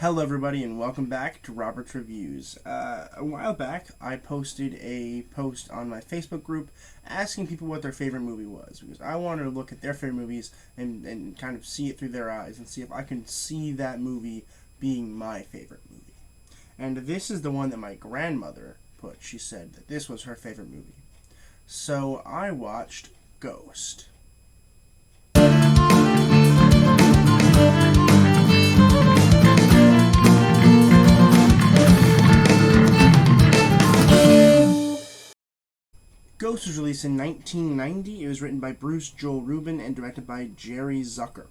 Hello everybody and welcome back to Robert's Reviews. A while back I posted a post on my Facebook group asking people what their favorite movie was because I wanted to look at their favorite movies and kind of see it through their eyes and see if I can see that movie being my favorite movie. And this is the one that my grandmother put. She said that this was her favorite movie. So I watched Ghost. Ghost was released in 1990. It was written by Bruce Joel Rubin and directed by Jerry Zucker.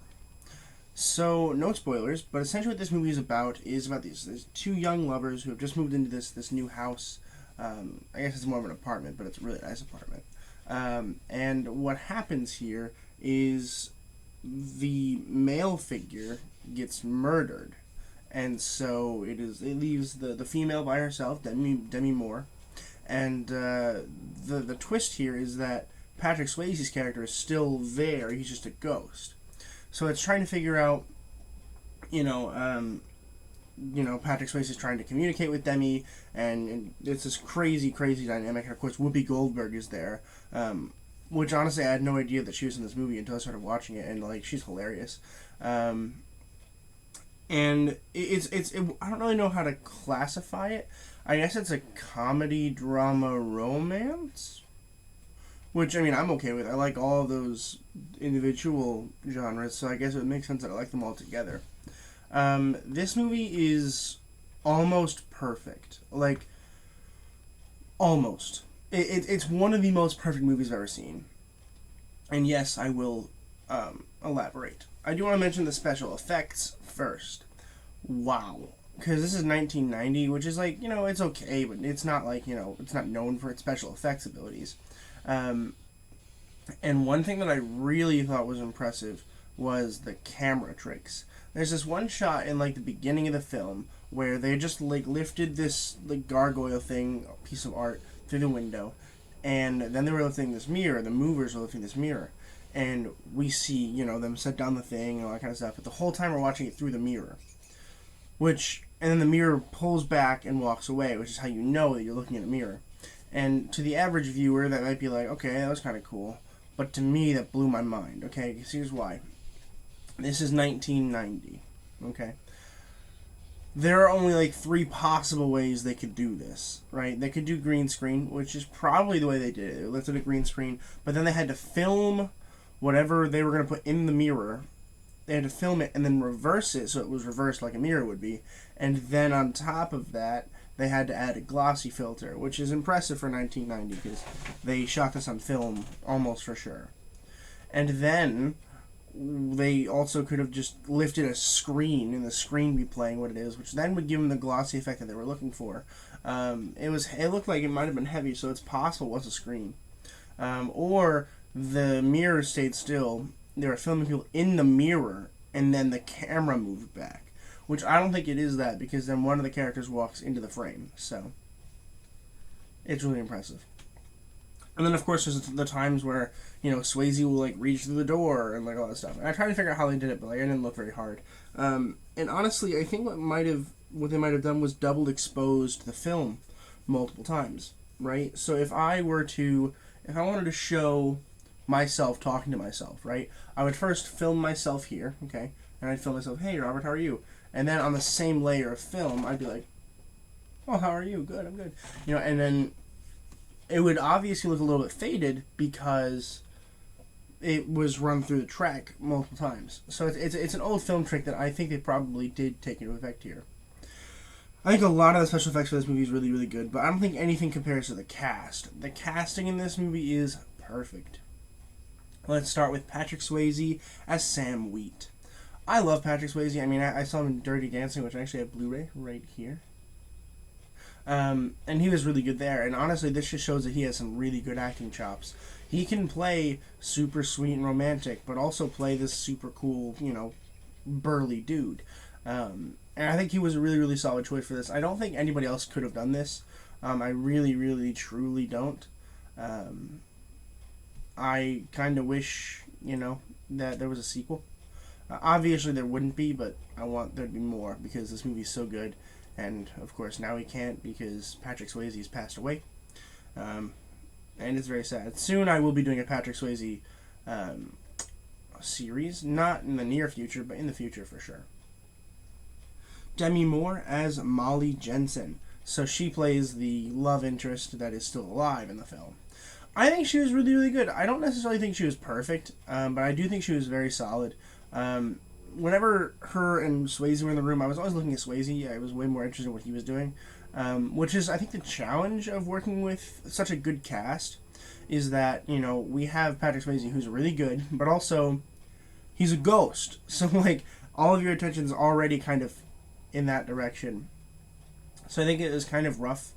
So, no spoilers, but essentially what this movie is about these. There's two young lovers who have just moved into this new house. I guess it's more of an apartment, but it's a really nice apartment. And what happens here is the male figure gets murdered. And so it leaves the female by herself, Demi Moore. And the twist here is that Patrick Swayze's character is still there. He's just a ghost. So it's trying to figure out, Patrick Swayze is trying to communicate with Demi, and it's this crazy dynamic. And of course, Whoopi Goldberg is there, which honestly I had no idea that she was in this movie until I started watching it, and she's hilarious. And it's I don't really know how to classify it. I guess it's a comedy, drama, romance, which, I'm okay with. I like all of those individual genres, so I guess it makes sense that I like them all together. This movie is almost perfect. Almost. It's one of the most perfect movies I've ever seen. And yes, I will elaborate. I do want to mention the special effects first. Wow. Because this is 1990, which is it's okay, but it's not it's not known for its special effects abilities. And one thing that I really thought was impressive was the camera tricks. There's this one shot in the beginning of the film where they just lifted this gargoyle thing, a piece of art, through the window, and then they were lifting this mirror. The movers were lifting this mirror, and we see them set down the thing and all that kind of stuff. But the whole time we're watching it through the mirror. And then the mirror pulls back and walks away, which is how you know that you're looking at a mirror. And to the average viewer, that might be okay, that was kind of cool. But to me, that blew my mind. Okay, because here's why. This is 1990. Okay? There are only three possible ways they could do this, right? They could do green screen, which is probably the way they did it. They lifted a green screen, but then they had to film whatever they were going to put in the mirror. They had to film it and then reverse it so it was reversed like a mirror would be. And then on top of that, they had to add a glossy filter, which is impressive for 1990 because they shot this on film almost for sure. And then they also could have just lifted a screen and the screen be playing what it is, which then would give them the glossy effect that they were looking for. It looked like it might have been heavy, so it's possible it was a screen. Or the mirror stayed still. They were filming people in the mirror, and then the camera moved back. Which I don't think it is that, because then one of the characters walks into the frame. So, it's really impressive. And then, of course, there's the times where, Swayze will, reach through the door and, all that stuff. And I tried to figure out how they did it, but, I didn't look very hard. And honestly, I think what they might have done was double exposed the film multiple times, right? So if I wanted to show myself talking to myself, right? I would first film myself here, okay? And I'd film myself, hey, Robert, how are you? And then on the same layer of film, I'd be like, oh, how are you? Good, I'm good. And then it would obviously look a little bit faded because it was run through the track multiple times. So it's an old film trick that I think they probably did take into effect here. I think a lot of the special effects for this movie is really, really good, but I don't think anything compares to the cast. The casting in this movie is perfect. Let's start with Patrick Swayze as Sam Wheat. I love Patrick Swayze. I saw him in Dirty Dancing, which I actually have Blu-ray right here. And he was really good there. And honestly, this just shows that he has some really good acting chops. He can play super sweet and romantic, but also play this super cool, burly dude. And I think he was a really, really solid choice for this. I don't think anybody else could have done this. I really, really, truly don't. I kind of wish, that there was a sequel. Obviously, there wouldn't be, but I want there to be more because this movie's so good. And, of course, now he can't because Patrick Swayze's passed away. And it's very sad. Soon I will be doing a Patrick Swayze series. Not in the near future, but in the future for sure. Demi Moore as Molly Jensen. So she plays the love interest that is still alive in the film. I think she was really, really good. I don't necessarily think she was perfect, but I do think she was very solid. Whenever her and Swayze were in the room, I was always looking at Swayze. I was way more interested in what he was doing, which is, I think, the challenge of working with such a good cast is that, you know, we have Patrick Swayze, who's really good, but also he's a ghost. So, like, all of your attention's already kind of in that direction. So I think it was kind of rough.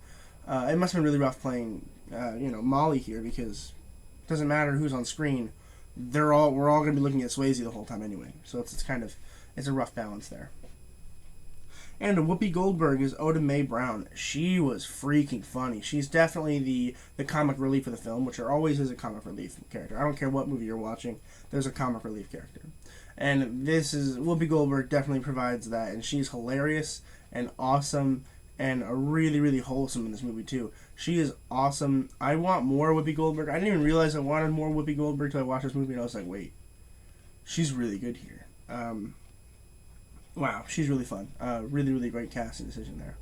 It must have been really rough playing, Molly here because it doesn't matter who's on screen. We're all going to be looking at Swayze the whole time anyway. So it's a rough balance there. And Whoopi Goldberg is Oda Mae Brown. She was freaking funny. She's definitely the comic relief of the film, which there always is a comic relief character. I don't care what movie you're watching, there's a comic relief character. And Whoopi Goldberg definitely provides that, and she's hilarious and awesome and really, really wholesome in this movie too. She is awesome. I want more Whoopi Goldberg. I didn't even realize I wanted more Whoopi Goldberg until I watched this movie, and I was like, wait, she's really good here. Wow, she's really fun. Really, really great casting decision there.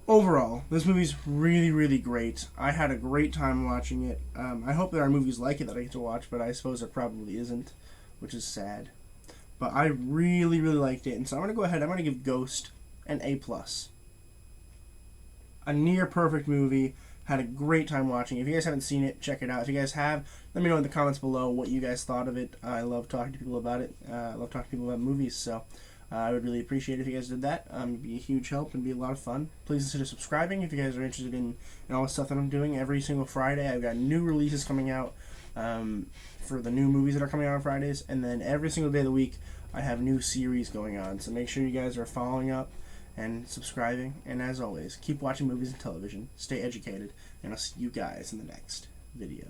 Overall, this movie's really, really great. I had a great time watching it. I hope there are movies like it that I get to watch, but I suppose there probably isn't, which is sad. But I really, really liked it, and so I'm going to go ahead. I'm going to give Ghost an A+. A near perfect movie. Had a great time watching it. If you guys haven't seen it, check it out. If you guys have, let me know in the comments below what you guys thought of it. I love talking to people about it. I love talking to people about movies, so I would really appreciate it if you guys did that. It'd be a huge help and be a lot of fun. Please consider subscribing if you guys are interested in all the stuff that I'm doing. Every single Friday, I've got new releases coming out for the new movies that are coming out on Fridays, and then every single day of the week, I have new series going on. So make sure you guys are following up and subscribing, and as always, keep watching movies and television, stay educated, and I'll see you guys in the next video.